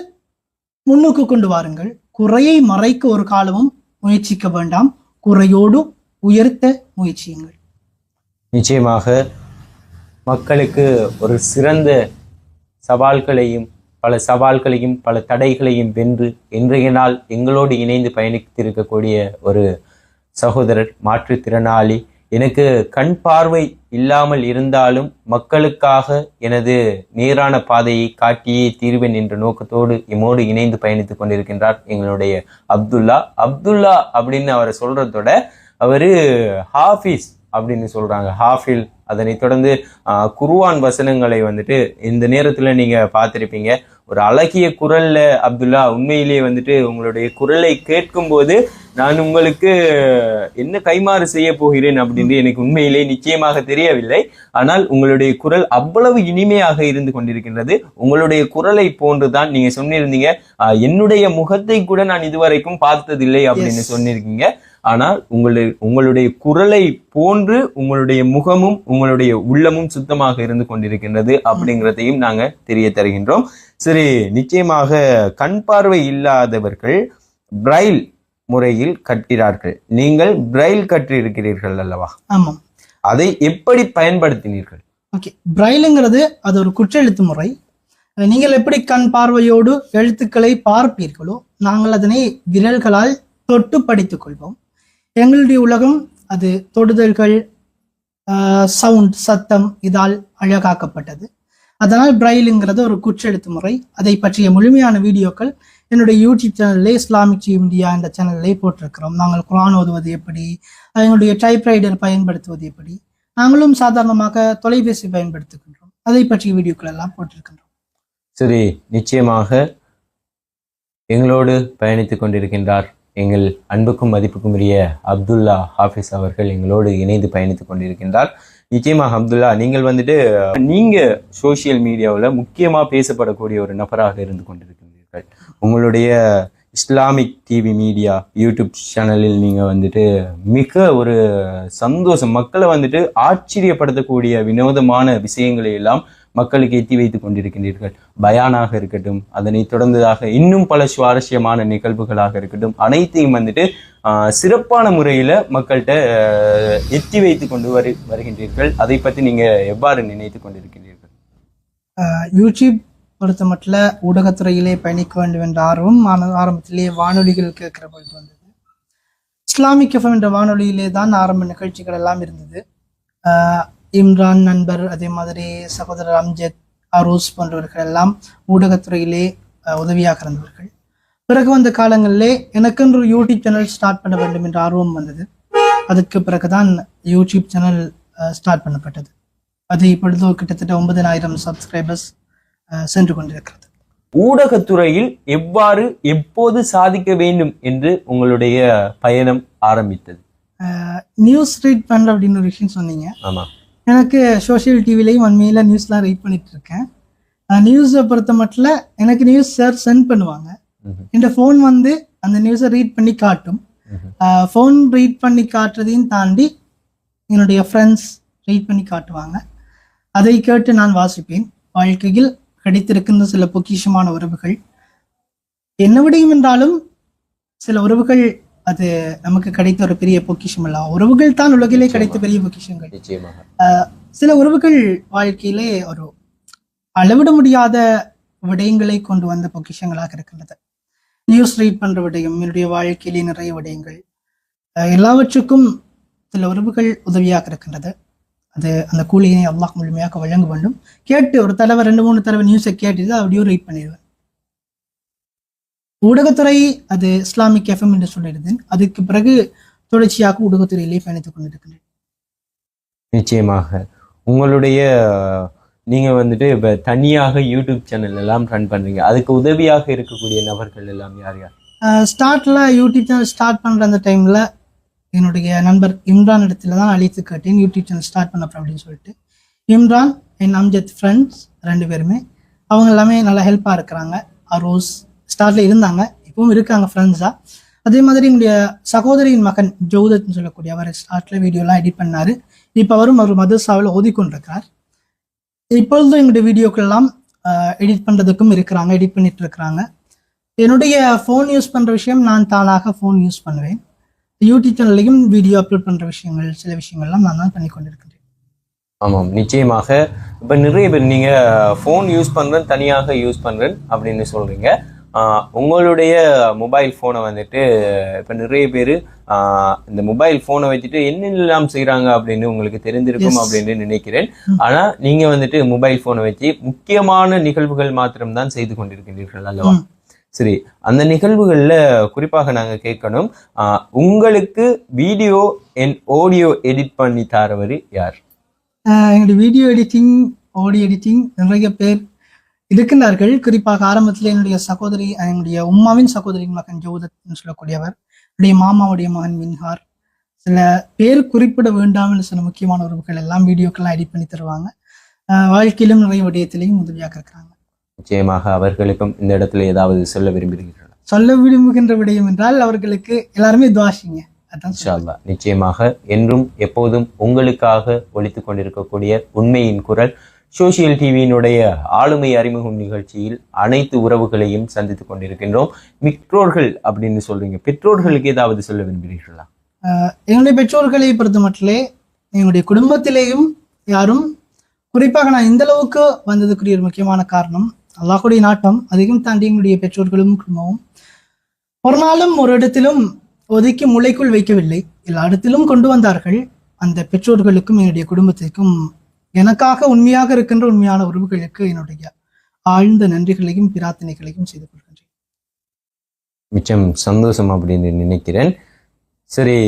முன்னுக்கு கொண்டு வாருங்கள். குறையை மறைக்க ஒரு காலமும் முயற்சிக்க வேண்டாம். குறையோடு உயர்த்த முயற்சியுங்கள். நிச்சயமாக மக்களுக்கு ஒரு சிறந்த சவால்களையும் பல தடைகளையும் வென்று இன்றைய நாள் எங்களோடு இணைந்து பயணித்திருக்கக்கூடிய ஒரு சகோதரர், மாற்றுத்திறனாளி. எனக்கு கண் பார்வை இல்லாமல் இருந்தாலும் மக்களுக்காக எனது நேரான பாதையை காட்டியே தீர்வேன் என்ற நோக்கத்தோடு எம்மோடு இணைந்து பயணித்துக் கொண்டிருக்கின்றார் எங்களுடைய அப்துல்லா அப்படின்னு அவரை சொல்றதோட அவரு ஹாஃபிஸ் அப்படின்னு சொல்றாங்க, ஹாஃபில். அதனை தொடர்ந்து குர்ஆன் வசனங்களை வந்துட்டு இந்த நேரத்துல நீங்க பார்த்திருப்பீங்க. ஒரு அழகிய குரல்ல அப்துல்லா, உண்மையிலேயே வந்துட்டு உங்களுடைய குரலை கேட்கும் போது நான் உங்களுக்கு என்ன கைமாறு செய்ய போகிறேன் அப்படின்னு எனக்கு உண்மையிலே நிச்சயமாக தெரியவில்லை. ஆனால் உங்களுடைய குரல் அவ்வளவு இனிமையாக இருந்து கொண்டிருக்கின்றது. உங்களுடைய குரலை போன்றுதான் நீங்க சொன்னிருந்தீங்க, என்னுடைய முகத்தை கூட நான் இதுவரைக்கும் பார்த்ததில்லை அப்படின்னு சொன்னிருக்கீங்க. ஆனால் உங்களுடைய குரலை போன்று உங்களுடைய முகமும் உங்களுடைய உள்ளமும் சுத்தமாக இருந்து கொண்டிருக்கின்றது அப்படிங்கிறதையும் நாங்க தெரிய தருகின்றோம். சரி, நிச்சயமாக கண் பார்வை இல்லாதவர்கள் பிரைல் முறையில் கற்கிறார்கள். நீங்கள் பிரைல் கற்றிருக்கிறீர்கள் அல்லவா? ஆமாம். அதை எப்படி பயன்படுத்தினீர்கள்? ஓகே, பிரைலுங்கிறது அது ஒரு குற்றெழுத்து முறை. நீங்கள் எப்படி கண் பார்வையோடு எழுத்துக்களை பார்ப்பீர்களோ நாங்கள் அதனை விரல்களால் தொட்டு படித்துக் கொள்வோம். எங்களுடைய உலகம் அது தொடுதல்கள், சவுண்ட், சத்தம் இதால் அழகாக்கப்பட்டது. அதனால் பிரைலுங்கிறது ஒரு குற்றெழுத்து முறை. அதை பற்றிய முழுமையான வீடியோக்கள் என்னுடைய யூடியூப் சேனல்லே இஸ்லாமிக் இந்தியா என்ற சேனல்லே போட்டிருக்கிறோம். நாங்கள் குர்ஆன் ஓதுவது எப்படி, எங்களுடைய டைப்ரைடர் பயன்படுத்துவது எப்படி, நாங்களும் சாதாரணமாக தொலைபேசி பயன்படுத்துகின்றோம், அதை பற்றிய வீடியோக்கள் எல்லாம் போட்டிருக்கின்றோம். சரி, நிச்சயமாக எங்களோடு பயணித்துக் கொண்டிருக்கின்றார் எங்கள் அன்புக்கும் மதிப்புக்கும் உரிய அப்துல்லா ஹாஃபிஸ் அவர்கள் எங்களோடு இணைந்து பயணித்துக் கொண்டிருக்கின்றார். நிச்சயமாக அப்துல்லா, நீங்கள் வந்துட்டு நீங்க சோசியல் மீடியாவில் முக்கியமா பேசப்படக்கூடிய ஒரு நபராக இருந்து கொண்டிருக்கின்றீர்கள். உங்களுடைய இஸ்லாமிக் டிவி மீடியா யூடியூப் சேனலில் நீங்க வந்துட்டு மிக ஒரு சந்தோஷம், மக்களை வந்துட்டு ஆச்சரியப்படுத்தக்கூடிய வினோதமான விஷயங்களை எல்லாம் மக்களுக்கு எத்தி வைத்துக் கொண்டிருக்கின்றீர்கள். பயானாக இருக்கட்டும், அதனை தொடர்ந்ததாக இன்னும் பல சுவாரஸ்யமான நிகழ்வுகளாக இருக்கட்டும், அனைத்தையும் வந்துட்டு சிறப்பான முறையில மக்கள்கிட்ட எத்தி வைத்து கொண்டு வருகின்றீர்கள். அதை பற்றி நீங்க எவ்வாறு நினைத்து கொண்டிருக்கின்றீர்கள்? யூடியூப் பொறுத்த மட்டும் ஊடகத்துறையிலே பயணிக்க வேண்டும் என்ற ஆர்வம் ஆரம்பத்திலே வானொலிகள் கேட்கிற பொழுது வந்தது. இஸ்லாமிக் எஃப்எம் என்ற வானொலியிலே தான் ஆரம்ப நிகழ்ச்சிகள் எல்லாம் இருந்தது. இம்ரான் நண்பர், அதே மாதிரி சகோதரர் அம்ஜத், அரூஸ் போன்றவர்கள் எல்லாம் ஊடகத்துறையிலே உதவியாக இருந்தவர்கள். பிறகு வந்த காலங்களிலே எனக்கென்று யூடியூப் சேனல் ஸ்டார்ட் பண்ண வேண்டும் என்ற ஆர்வம் வந்தது. அதுக்கு பிறகுதான் யூடியூப் சேனல் ஸ்டார்ட் பண்ணப்பட்டது. அது இப்பொழுது கிட்டத்தட்ட 9,000 சப்ஸ்கிரைபர்ஸ் சென்று கொண்டிருக்கிறது. ஊடகத்துறையில் எவ்வாறு எப்போது சாதிக்க வேண்டும் என்று உங்களுடைய பயணம் ஆரம்பித்தது? நியூஸ் ரீட் பண்ற அப்படின்னு ஒரு விஷயம் சொன்னீங்க. ஆமா, எனக்கு சோசியல் டிவிலையும் உண்மையில நியூஸ்லாம் ரீட் பண்ணிட்டு இருக்கேன். நியூஸை பொறுத்த மட்டும் எனக்கு நியூஸ் சார் சென்ட் பண்ணுவாங்க. இந்த ஃபோன் வந்து அந்த நியூஸை ரீட் பண்ணி காட்டும். ஃபோன் ரீட் பண்ணி காட்டுறதையும் தாண்டி என்னுடைய ஃப்ரெண்ட்ஸ் ரீட் பண்ணி காட்டுவாங்க. அதை கேட்டு நான் வாசிப்பேன். வாழ்க்கையில் கிடைத்திருக்கின்ற சில பொக்கிஷமான உறவுகள், என்ன விடையும் என்றாலும் சில உறவுகள் அது நமக்கு கிடைத்த ஒரு பெரிய பொக்கிஷம் அல்ல. உறவுகள் தான் உலகிலே கிடைத்த பெரிய பொக்கிஷங்கள். சில உறவுகள் வாழ்க்கையிலே ஒரு அளவிட முடியாத விடயங்களை கொண்டு வந்த பொக்கிஷங்களாக இருக்கின்றது. நியூஸ் ரீட் பண்ற விடயம், என்னுடைய வாழ்க்கையிலே நிறைய விடயங்கள், எல்லாவற்றுக்கும் சில உறவுகள் உதவியாக இருக்கின்றது. அது அந்த கூலியினை அல்லாஹ் முழுமையாக வழங்க வேண்டும். கேட்டு ஒரு தடவை 2-3 தடவை நியூஸை கேட்டுட்டு அப்படியே ரீட் பண்ணிடுவேன். ஊடகத்துறை அது இஸ்லாமிக் எஃப்எம் என்று சொல்லியிருந்தேன். அதுக்கு பிறகு தொடர்ச்சியாக ஊடகத்துறையிலே பயணித்துக் கொண்டிருக்கின்றேன். நிச்சயமாக உங்களுடைய நீங்க வந்துட்டு இப்ப தனியாக யூடியூப் சேனல் எல்லாம் ரன் பண்றீங்க, அதுக்கு உதவியாக இருக்கக்கூடிய நபர்கள் எல்லாம் யார் யார்? ஸ்டார்ட்ல யூடியூப் சேனல் ஸ்டார்ட் பண்ற அந்த டைம்ல என்னுடைய நண்பர் இம்ரான் இடத்துல தான் அழைத்து கேட்டேன் யூடியூப் சேனல் ஸ்டார்ட் பண்ண அப்படின்னு சொல்லிட்டு. இம்ரான் என் அம்ஜத் ஃப்ரெண்ட்ஸ் 2 பேருமே அவங்க எல்லாமே நல்லா ஹெல்ப்பாக இருக்கிறாங்க. ரோஸ் ஸ்டார்ட்ல இருந்தாங்க, இப்பவும் இருக்காங்க ஃப்ரெண்ட்ஸா. அதே மாதிரி என்னுடைய சகோதரியின் மகன் ஜோதத்னு சொல்லக்கூடிய அவர் ஸ்டார்ட்ல வீடியோலாம் எடிட் பண்ணாரு. இப்போ அவரும் ஒரு மதரசாவில் ஓதிக்கொண்டிருக்கிறார். இப்பொழுதும் எங்களுடைய வீடியோக்கள் எல்லாம் எடிட் பண்றதுக்கும் இருக்கிறாங்க, எடிட் பண்ணிட்டு இருக்கிறாங்க. என்னுடைய ஃபோன் யூஸ் பண்ற விஷயம் நான் தானாக ஃபோன் யூஸ் பண்ணுவேன். யூடியூப் சேனல்லையும் வீடியோ அப்லோட் பண்ற விஷயங்கள் சில விஷயங்கள்லாம் நான் தான் பண்ணி கொண்டிருக்கிறேன். ஆமாம், நிச்சயமாக. இப்போ நிறைய பேர் நீங்க ஃபோன் யூஸ் பண்றேன், தனியாக யூஸ் பண்றேன் அப்படின்னு சொல்றீங்க. உங்களுடைய மொபைல் ஃபோனை வந்துட்டு இப்போ நிறைய பேர் இந்த மொபைல் ஃபோனை வச்சுட்டு என்னென்னலாம் செய்கிறாங்க அப்படின்னு உங்களுக்கு தெரிந்திருக்கும் அப்படின்னு நினைக்கிறேன். ஆனால் நீங்கள் வந்துட்டு மொபைல் ஃபோனை வச்சு முக்கியமான நிகழ்வுகள் மாத்திரம்தான் செய்து கொண்டிருக்கின்றீர்கள் அல்லவா? சரி, அந்த நிகழ்வுகளில் குறிப்பாக நாங்கள் கேட்கணும், உங்களுக்கு வீடியோ ஆடியோ எடிட் பண்ணி தரவர் யார்? என்னுடைய வீடியோ எடிட்டிங் ஆடியோ எடிட்டிங் நிறைய பேர் இருக்கின்றார்கள். குறிப்பாக ஆரம்பத்தில் என்னுடைய சகோதரி, என்னுடைய உம்மாவின் சகோதரியின் மகன் ஜோதத்னு சொல்லக்கூடியவர், என்னுடைய மாமாவுடைய மகன் மின்ஹார், சில பேர் குறிப்பிட வேண்டாமல் சில முக்கியமான உறவுகள் எல்லாம் வீடியோக்கெல்லாம் எடிட் பண்ணி தருவாங்க. வாழ்க்கையிலும் நிறைய விடயத்திலையும் உதவியாக இருக்கிறாங்க. நிச்சயமாக அவர்களுக்கும் இந்த இடத்துல ஏதாவது சொல்ல விரும்புகிறீர்களா? சொல்ல விரும்புகின்ற விடயம் என்றால் அவர்களுக்கு எல்லாருமே துவாசிங்க. நிச்சயமாக என்றும் எப்போதும் உங்களுக்காக ஒலித்துக் கொண்டிருக்கக்கூடிய உண்மையின் குரல் சோசியல் டிவியினுடைய ஆளுமை அறிமுகம் நிகழ்ச்சியில் அனைத்து உறவுகளையும் சந்தித்துக் கொண்டிருக்கின்றோம். பெற்றோர்கள் அப்படின்னு சொல்றீங்க, பெற்றோர்களுக்கு ஏதாவது சொல்ல விரும்புகிறீர்களா? எங்களுடைய பெற்றோர்களை பொறுத்த மட்டிலே எங்களுடைய குடும்பத்திலேயும் யாரும், குறிப்பாக நான் இந்த அளவுக்கு வந்ததுக்குரிய ஒரு முக்கியமான காரணம் அல்லாஹ்வுடைய நாட்டம். அதிகம் தாண்டி எங்களுடைய பெற்றோர்களும் குடும்பமும் ஒரு நாளும் ஒரு இடத்திலும் ஒதுக்கி முளைக்குள் வைக்கவில்லை, எல்லா இடத்திலும் கொண்டு வந்தார்கள். அந்த பெற்றோர்களுக்கும் என்னுடைய குடும்பத்திற்கும் எனக்காக உண்மையாக இருக்கின்ற உண்மையான உறவுகளுக்கு என்னுடைய ஆழ்ந்த நன்றிகளையும் பிரார்த்தனைகளையும் செய்து கொள்கின்றேன். மிச்சம் சந்தோஷம் அப்படின்னு நினைக்கிறேன். சரி,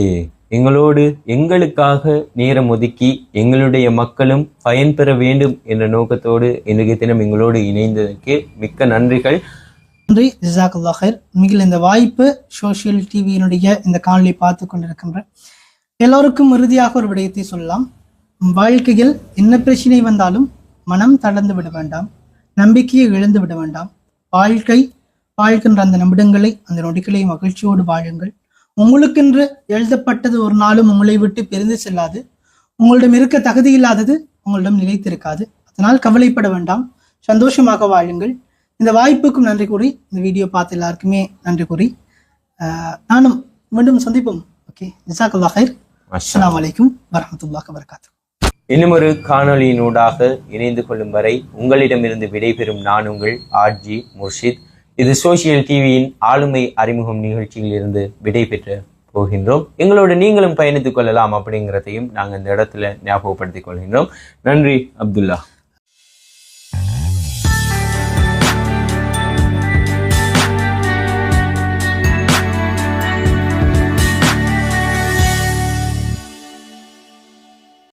எங்களுக்காக நேரம் ஒதுக்கி எங்களுடைய மக்களும் பயன்பெற வேண்டும் என்ற நோக்கத்தோடு இன்றைய தினம் எங்களோடு இணைந்ததற்கு மிக்க நன்றிகள். நன்றி, ஜஸாக்கல்லாஹ் ஹைர். மிகில் இந்த வாய்ப்பு சோசியல் டிவியினுடைய இந்த காணொலி பார்த்து கொண்டிருக்கின்ற எல்லோருக்கும் இறுதியாக ஒரு விடயத்தை சொல்லலாம். வாழ்க்கையில் என்ன பிரச்சனை வந்தாலும் மனம் தளர்ந்து விட வேண்டாம், நம்பிக்கையை இழந்து விட வேண்டாம். வாழ்கின்ற அந்த நிமிடங்களை, அந்த நொடிகளை மகிழ்ச்சியோடு வாழுங்கள். உங்களுக்கென்று எழுதப்பட்டது ஒரு நாளும் உங்களை விட்டு பிரிந்து செல்லாது. உங்களிடம் இருக்க தகுதி இல்லாதது உங்களிடம் நிலைத்திருக்காது. அதனால் கவலைப்பட வேண்டாம், சந்தோஷமாக வாழுங்கள். இந்த வாய்ப்புக்கும் நன்றி கூறி, இந்த வீடியோ பார்த்து எல்லாருக்குமே நன்றி கூறி நானும் மீண்டும் சந்திப்போம். ஓகே, ஜஸாக்கல்லாஹ் ஹைர். அஸ்ஸலாமு அலைக்கும் வரஹ்மத்துல்லாஹி வபரகாத்துஹு. இன்னும் ஒரு காணொலியினூடாக இணைந்து கொள்ளும் வரை உங்களிடமிருந்து விடைபெறும் நான் உங்கள் ஆர்ஜி முர்ஷித். இது சோசியல் டிவியின் ஆளுமை அறிமுகம் நிகழ்ச்சியில் இருந்து விடைபெற்று போகின்றோம். எங்களோட நீங்களும் பயணித்துக் கொள்ளலாம் அப்படிங்கிறதையும் நாங்கள் இந்த இடத்துல ஞாபகப்படுத்திக் கொள்கின்றோம். நன்றி அப்துல்லா.